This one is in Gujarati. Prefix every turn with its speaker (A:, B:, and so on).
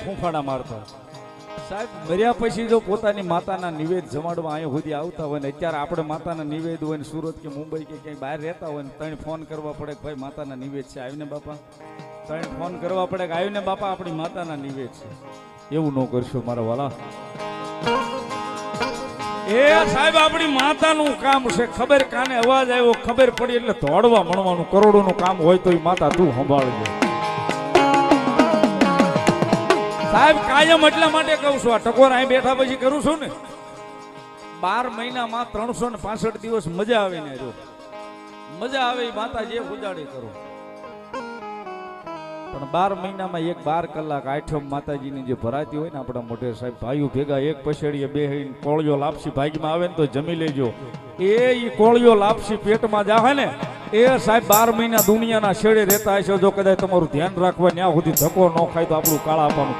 A: ફૂંફાડા મારતા સાહેબ મર્યા પછી જો પોતાની માતાના નિવેદ જમાડવા અહીંયા સુધી આવતા હોય ને અત્યારે આપણે માતાના નિવેદ હોય ને સુરત કે મુંબઈ કે ક્યાંય બહાર રહેતા હોય ને ત્રણ ફોન કરવા પડે કે ભાઈ માતાના નિવેદ છે આવીને બાપા ત્રણ ફોન કરવા પડે કે આવીને બાપા આપણી માતાના નિવેદ છે એવું ન કરશો મારા વાલા એ સાહેબ આપણી માતાનું કામ છે ખબર કાને અવાજ આવ્યો ખબર પડી એટલે દોડવા મળવાનું કરોડોનું કામ હોય તો એ માતા તું સંભાળજો સાહેબ કાયમ એટલા માટે કહું છું આ ટકોર અહીં બેઠા પછી કરું છું ને 12 મહિનામાં 365 દિવસ મજા આવે ને જો મજા આવે એ માતા જે ઉજાડી કરો પણ 12 મહિનામાં 12 કલાક આઠમ માતાજીની જે ભરાતી હોય ને આપણા મોઢે સાહેબ ભાઈઓ ભેગા એક પછેડીએ બેહીને કોળિયો લાપસી ભાગમાં આવે ને તો જમી લેજો એ કોળિયો લાપસી પેટમાં જાહે ને એ સાહેબ 12 મહિના દુનિયાના છેડે રહેતા હશે જો કદાચ તમારું ધ્યાન રાખવા ત્યાં સુધી ધક્કો ન ખાય તો આપણું કાળા આપવાનું